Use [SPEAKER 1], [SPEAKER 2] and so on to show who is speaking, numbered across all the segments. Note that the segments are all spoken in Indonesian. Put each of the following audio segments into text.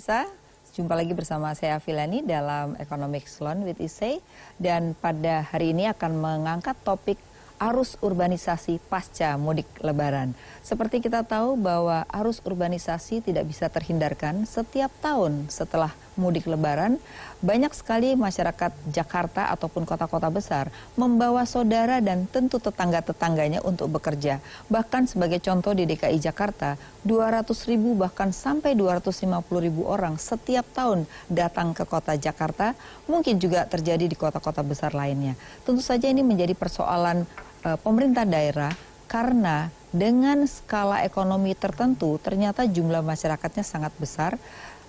[SPEAKER 1] pemirsa, jumpa lagi bersama saya Avilani dalam Economics Loan with Isay. Dan pada hari ini akan mengangkat topik arus urbanisasi pasca mudik lebaran. Seperti kita tahu bahwa arus urbanisasi tidak bisa terhindarkan. Setiap tahun setelah mudik lebaran, banyak sekali masyarakat Jakarta ataupun kota-kota besar membawa saudara dan tentu tetangga-tetangganya untuk bekerja. Bahkan sebagai contoh di DKI Jakarta, 200.000 bahkan sampai 250.000 orang setiap tahun datang ke kota Jakarta, mungkin juga terjadi di kota-kota besar lainnya. Tentu saja ini menjadi persoalan pemerintah daerah karena dengan skala ekonomi tertentu ternyata jumlah masyarakatnya sangat besar.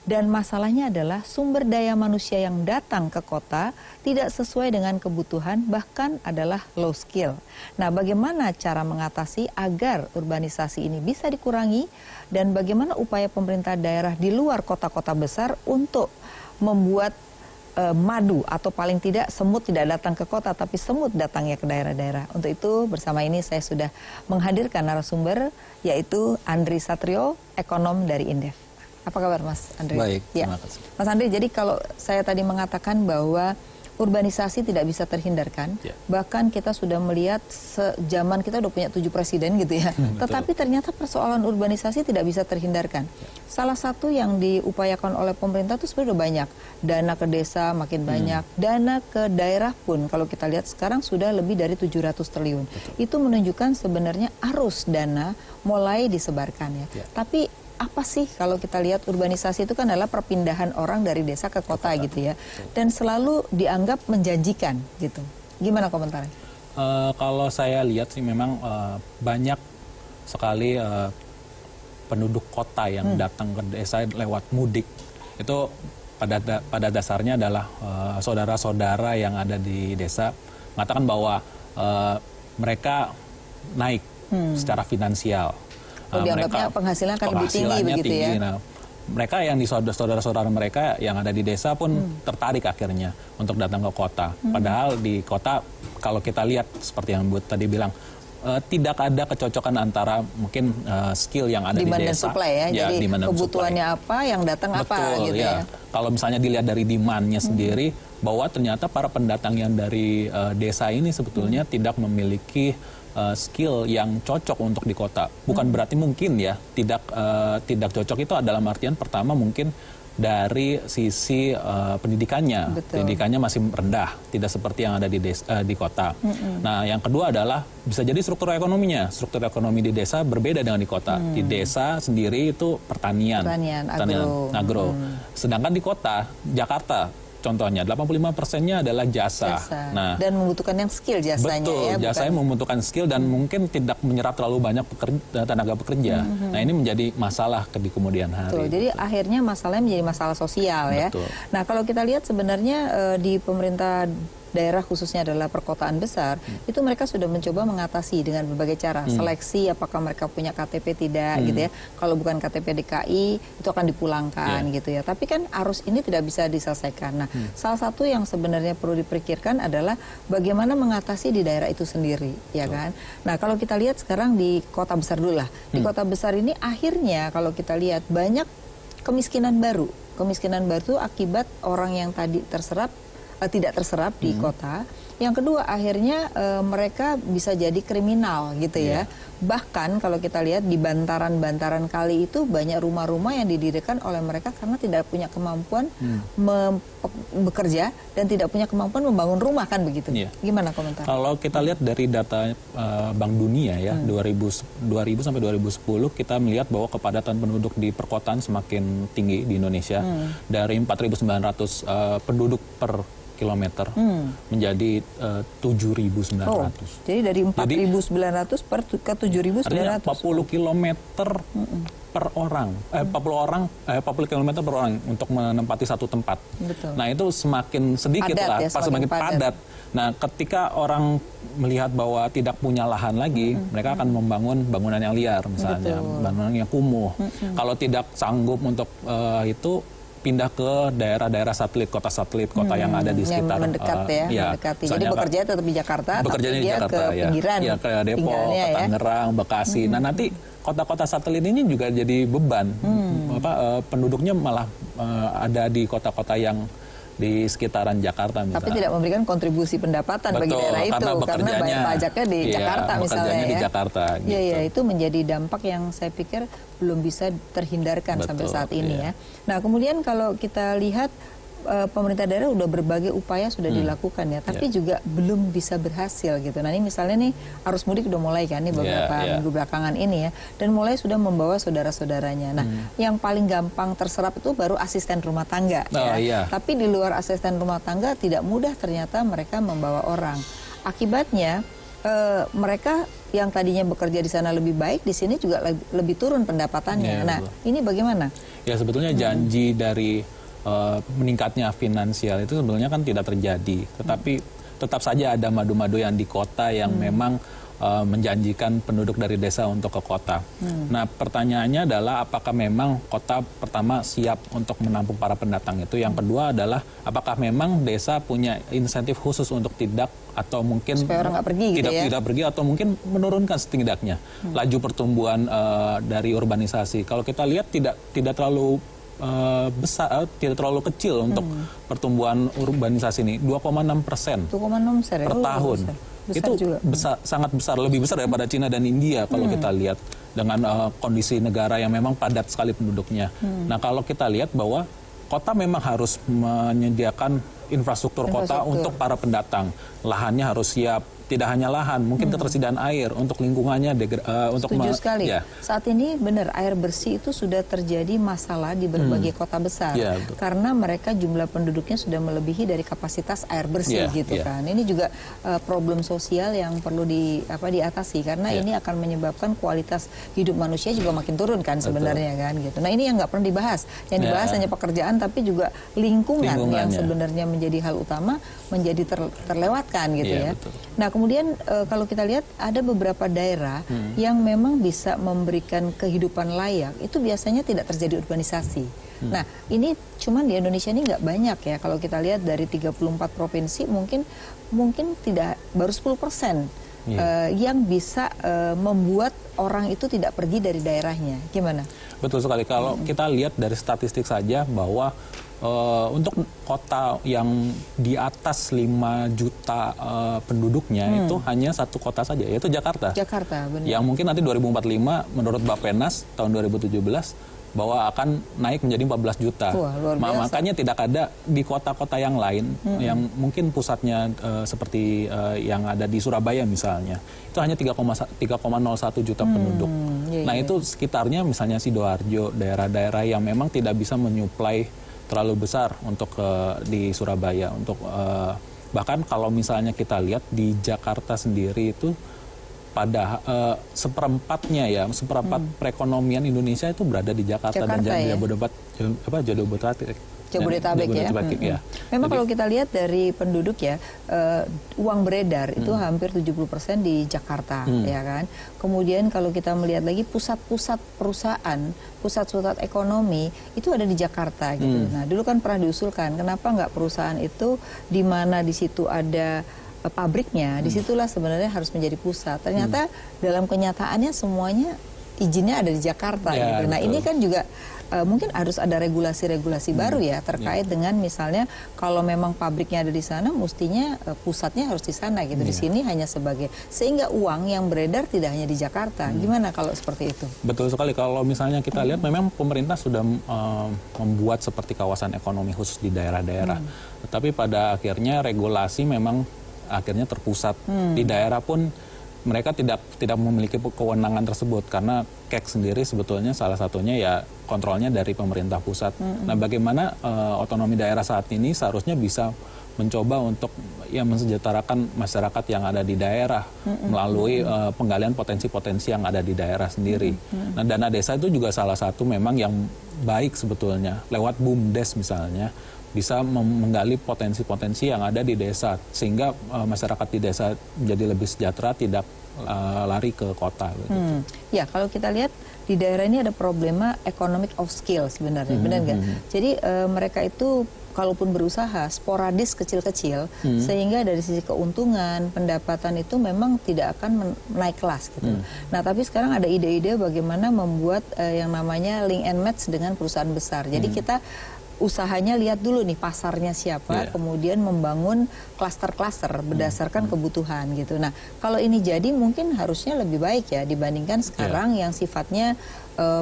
[SPEAKER 1] Dan masalahnya adalah sumber daya manusia yang datang ke kota tidak sesuai dengan kebutuhan, bahkan adalah low skill. Nah, bagaimana cara mengatasi agar urbanisasi ini bisa dikurangi dan bagaimana upaya pemerintah daerah di luar kota-kota besar untuk membuat madu atau paling tidak semut tidak datang ke kota tapi semut datangnya ke daerah-daerah. Untuk itu bersama ini saya sudah menghadirkan narasumber yaitu Andri Satrio, ekonom dari Indef. Apa kabar Mas Andri?
[SPEAKER 2] Baik,
[SPEAKER 1] terima kasih. Mas Andri, jadi kalau saya tadi mengatakan bahwa urbanisasi tidak bisa terhindarkan, bahkan kita sudah melihat sejaman kita udah punya 7 presiden gitu ya. Tetapi ternyata persoalan urbanisasi tidak bisa terhindarkan. Salah satu yang diupayakan oleh pemerintah itu sebenarnya banyak. Dana ke desa makin banyak, dana ke daerah pun kalau kita lihat sekarang sudah lebih dari 700 triliun. Itu menunjukkan sebenarnya arus dana mulai disebarkan ya. Tapi apa sih kalau kita lihat urbanisasi itu kan adalah perpindahan orang dari desa ke kota gitu ya. Dan selalu dianggap menjanjikan gitu. Gimana komentarnya?
[SPEAKER 2] Kalau saya lihat sih memang banyak sekali penduduk kota yang datang ke desa lewat mudik. Itu pada dasarnya adalah saudara-saudara yang ada di desa mengatakan bahwa mereka naik secara finansial.
[SPEAKER 1] Dianggapnya penghasilan akan lebih tinggi begitu ya.
[SPEAKER 2] Nah, mereka yang di saudara-saudara mereka yang ada di desa pun tertarik akhirnya untuk datang ke kota. Padahal di kota kalau kita lihat seperti yang Bu tadi bilang tidak ada kecocokan antara mungkin skill yang ada
[SPEAKER 1] demand
[SPEAKER 2] di desa.
[SPEAKER 1] Dan supply ya. Jadi kebutuhannya apa, yang datang apa gitu ya.
[SPEAKER 2] Kalau misalnya dilihat dari demand-nya sendiri bahwa ternyata para pendatang yang dari desa ini sebetulnya tidak memiliki skill yang cocok untuk di kota. Bukan berarti mungkin ya tidak cocok itu adalah artian pertama mungkin dari sisi pendidikannya. Pendidikannya masih rendah, tidak seperti yang ada di kota. Nah, yang kedua adalah bisa jadi struktur ekonominya. Struktur ekonomi di desa berbeda dengan di kota. Di desa sendiri itu pertanian agro. Sedangkan di kota Jakarta contohnya 85%-nya adalah jasa. Nah,
[SPEAKER 1] dan membutuhkan yang skill jasanya.
[SPEAKER 2] Betul,
[SPEAKER 1] ya,
[SPEAKER 2] jasanya membutuhkan skill dan mungkin tidak menyerap terlalu banyak tenaga pekerja. Nah, ini menjadi masalah di kemudian hari.
[SPEAKER 1] Betul, jadi akhirnya masalahnya menjadi masalah sosial ya. Nah, kalau kita lihat sebenarnya di pemerintah daerah khususnya adalah perkotaan besar, itu mereka sudah mencoba mengatasi dengan berbagai cara. Seleksi apakah mereka punya KTP tidak gitu ya. Kalau bukan KTP DKI itu akan dipulangkan gitu ya. Tapi kan arus ini tidak bisa diselesaikan. Nah, salah satu yang sebenarnya perlu dipikirkan adalah bagaimana mengatasi di daerah itu sendiri, ya kan. Nah, kalau kita lihat sekarang di kota besar dulu lah. Di kota besar ini akhirnya kalau kita lihat banyak kemiskinan baru. Kemiskinan baru itu akibat orang yang tadi tidak terserap di kota. Yang kedua akhirnya mereka bisa jadi kriminal gitu ya. Bahkan kalau kita lihat di bantaran-bantaran kali itu banyak rumah-rumah yang didirikan oleh mereka karena tidak punya kemampuan bekerja dan tidak punya kemampuan membangun rumah kan begitu. Gimana komentar?
[SPEAKER 2] Kalau kita lihat dari data Bank Dunia ya 2000 sampai 2010 kita melihat bahwa kepadatan penduduk di perkotaan semakin tinggi di Indonesia. Dari 4.900 penduduk per kilometer menjadi 7.900.
[SPEAKER 1] Jadi dari 4.900 ke 7.900.
[SPEAKER 2] Artinya 40 kilometer per orang, 40 kilometer per orang untuk menempati satu tempat. Nah, itu semakin sedikit lah, semakin padat. Nah, ketika orang melihat bahwa tidak punya lahan lagi, mereka akan membangun bangunan yang liar misalnya, bangunan yang kumuh. Kalau tidak sanggup untuk itu pindah ke daerah-daerah satelit, kota yang ada di sekitar
[SPEAKER 1] mendekat mendekati. Jadi bekerja tetap di Jakarta, tapi dia ke pinggiran,
[SPEAKER 2] ke Depok, ke Tangerang, Bekasi. Nah, nanti kota-kota satelit ini juga jadi beban. Penduduknya malah ada di kota-kota yang di sekitaran Jakarta misalnya.
[SPEAKER 1] Tapi tidak memberikan kontribusi pendapatan bagi daerah itu karena bayar pajaknya di Jakarta misalnya ya.
[SPEAKER 2] Di Jakarta.
[SPEAKER 1] Iya, gitu. Itu menjadi dampak yang saya pikir belum bisa terhindarkan sampai saat ini ya. Nah, kemudian kalau kita lihat pemerintah daerah udah berbagai upaya sudah dilakukan ya, tapi juga belum bisa berhasil gitu. Nah, ini misalnya nih arus mudik udah mulai kan nih beberapa minggu belakangan ini ya, dan mulai sudah membawa saudara-saudaranya. Nah, yang paling gampang terserap itu baru asisten rumah tangga ya. Tapi di luar asisten rumah tangga tidak mudah ternyata mereka membawa orang. Akibatnya mereka yang tadinya bekerja di sana lebih baik, di sini juga lebih turun pendapatannya. Nah, ini bagaimana?
[SPEAKER 2] Ya, sebetulnya janji dari meningkatnya finansial itu sebenarnya kan tidak terjadi, tetapi tetap saja ada madu-madu yang di kota yang memang menjanjikan penduduk dari desa untuk ke kota. Nah, pertanyaannya adalah apakah memang kota pertama siap untuk menampung para pendatang itu? Yang kedua adalah apakah memang desa punya insentif khusus untuk tidak atau mungkin
[SPEAKER 1] supaya orang nggak pergi gitu ya?
[SPEAKER 2] Tidak pergi atau mungkin menurunkan setidaknya laju pertumbuhan dari urbanisasi. Kalau kita lihat tidak terlalu besar, tidak terlalu kecil untuk pertumbuhan urbanisasi ini, 2,6% per tahun. Itu sangat besar, lebih besar daripada Cina dan India kalau kita lihat dengan kondisi negara yang memang padat sekali penduduknya. Nah, kalau kita lihat bahwa kota memang harus menyediakan infrastruktur kota untuk para pendatang, lahannya harus siap. Tidak hanya lahan, mungkin ketersediaan air untuk lingkungannya.
[SPEAKER 1] Setuju sekali. Saat ini benar air bersih itu sudah terjadi masalah di berbagai kota besar. Karena mereka jumlah penduduknya sudah melebihi dari kapasitas air bersih gitu kan. Ini juga problem sosial yang perlu diatasi karena ini akan menyebabkan kualitas hidup manusia juga makin turun kan sebenarnya kan gitu. Nah, ini yang nggak pernah dibahas. Yang dibahas hanya pekerjaan tapi juga lingkungan yang sebenarnya menjadi hal utama menjadi terlewatkan gitu ya.
[SPEAKER 2] Betul.
[SPEAKER 1] Nah, kemudian kalau kita lihat ada beberapa daerah yang memang bisa memberikan kehidupan layak, itu biasanya tidak terjadi urbanisasi. Nah, ini cuman di Indonesia ini nggak banyak ya. Kalau kita lihat dari 34 provinsi mungkin tidak baru 10% yang bisa membuat orang itu tidak pergi dari daerahnya. Gimana?
[SPEAKER 2] Betul sekali. Kalau kita lihat dari statistik saja bahwa untuk kota yang di atas 5 juta penduduknya itu hanya satu kota saja, yaitu Jakarta.
[SPEAKER 1] Jakarta, benar.
[SPEAKER 2] Yang mungkin nanti 2045 menurut Bappenas tahun 2017 bahwa akan naik menjadi 14 juta.
[SPEAKER 1] Wah, luar biasa.
[SPEAKER 2] Makanya tidak ada di kota-kota yang lain yang mungkin pusatnya seperti yang ada di Surabaya misalnya. Itu hanya 3,01 juta penduduk. Nah, itu sekitarnya misalnya Sidoarjo, daerah-daerah yang memang tidak bisa menyuplai terlalu besar untuk di Surabaya. Untuk bahkan kalau misalnya kita lihat di Jakarta sendiri itu pada seperempatnya seperempat perekonomian Indonesia itu berada di Jakarta dan Jabodetabek ya.
[SPEAKER 1] Memang kalau kita lihat dari penduduk ya, uang beredar itu hampir 70% di Jakarta ya kan. Kemudian kalau kita melihat lagi pusat-pusat perusahaan, pusat-pusat ekonomi itu ada di Jakarta gitu. Nah, dulu kan pernah diusulkan kenapa nggak perusahaan itu di mana di situ ada pabriknya, disitulah sebenarnya harus menjadi pusat. Ternyata dalam kenyataannya semuanya izinnya ada di Jakarta gitu. Nah, ini kan juga mungkin harus ada regulasi-regulasi baru ya terkait dengan misalnya kalau memang pabriknya ada di sana, mestinya pusatnya harus di sana gitu. Di sini hanya sebagai, sehingga uang yang beredar tidak hanya di Jakarta. Gimana kalau seperti itu?
[SPEAKER 2] Betul sekali. Kalau misalnya kita lihat memang pemerintah sudah membuat seperti kawasan ekonomi khusus di daerah-daerah. Tetapi pada akhirnya regulasi memang akhirnya terpusat. Di daerah pun mereka tidak memiliki kewenangan tersebut karena KEK sendiri sebetulnya salah satunya ya kontrolnya dari pemerintah pusat. Nah, bagaimana otonomi daerah saat ini seharusnya bisa mencoba untuk mensejahterakan masyarakat yang ada di daerah melalui penggalian potensi-potensi yang ada di daerah sendiri. Nah, dana desa itu juga salah satu memang yang baik sebetulnya lewat BUMDes misalnya bisa menggali potensi-potensi yang ada di desa sehingga masyarakat di desa menjadi lebih sejahtera, tidak lari ke kota. Gitu.
[SPEAKER 1] Ya, kalau kita lihat di daerah ini ada problema economic of skill sebenarnya, benar nggak? Jadi mereka itu kalaupun berusaha sporadis kecil-kecil, sehingga dari sisi keuntungan, pendapatan itu memang tidak akan naik kelas gitu. Nah, tapi sekarang ada ide-ide bagaimana membuat yang namanya link and match dengan perusahaan besar. Jadi kita usahanya lihat dulu nih pasarnya siapa, kemudian membangun klaster-klaster berdasarkan kebutuhan gitu. Nah, kalau ini jadi mungkin harusnya lebih baik ya dibandingkan sekarang yang sifatnya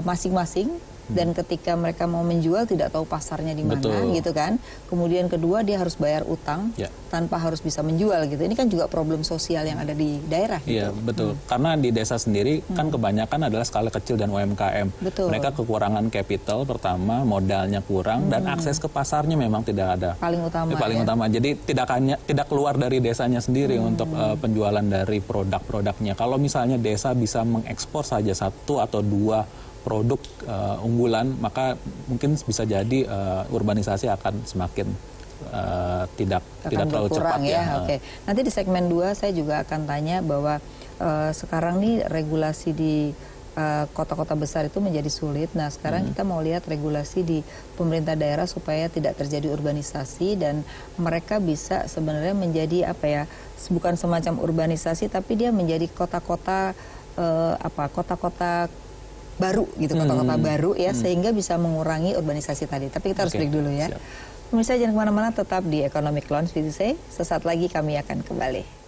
[SPEAKER 1] masing-masing. Dan ketika mereka mau menjual tidak tahu pasarnya di mana gitu kan. Kemudian kedua dia harus bayar utang tanpa harus bisa menjual gitu. Ini kan juga problem sosial yang ada di daerah gitu.
[SPEAKER 2] Iya, betul. Karena di desa sendiri kan kebanyakan adalah skala kecil dan UMKM.
[SPEAKER 1] Betul.
[SPEAKER 2] Mereka kekurangan capital pertama, modalnya kurang dan akses ke pasarnya memang tidak ada.
[SPEAKER 1] Paling utama.
[SPEAKER 2] Paling utama. Jadi tidak keluar dari desanya sendiri untuk penjualan dari produk-produknya. Kalau misalnya desa bisa mengekspor saja 1 atau 2 produk unggulan, maka mungkin bisa jadi urbanisasi akan semakin tidak terlalu cepat ya.
[SPEAKER 1] Oke. Nanti di segmen 2 saya juga akan tanya bahwa sekarang nih regulasi di kota-kota besar itu menjadi sulit. Nah, sekarang kita mau lihat regulasi di pemerintah daerah supaya tidak terjadi urbanisasi dan mereka bisa sebenarnya menjadi bukan semacam urbanisasi tapi dia menjadi kota-kota kota-kota baru gitu, kota-kota baru ya, sehingga bisa mengurangi urbanisasi tadi. Tapi kita harus break dulu ya. Pemirsa jangan kemana-mana, tetap di Economic Lounge with ISEI. Sesaat lagi kami akan kembali.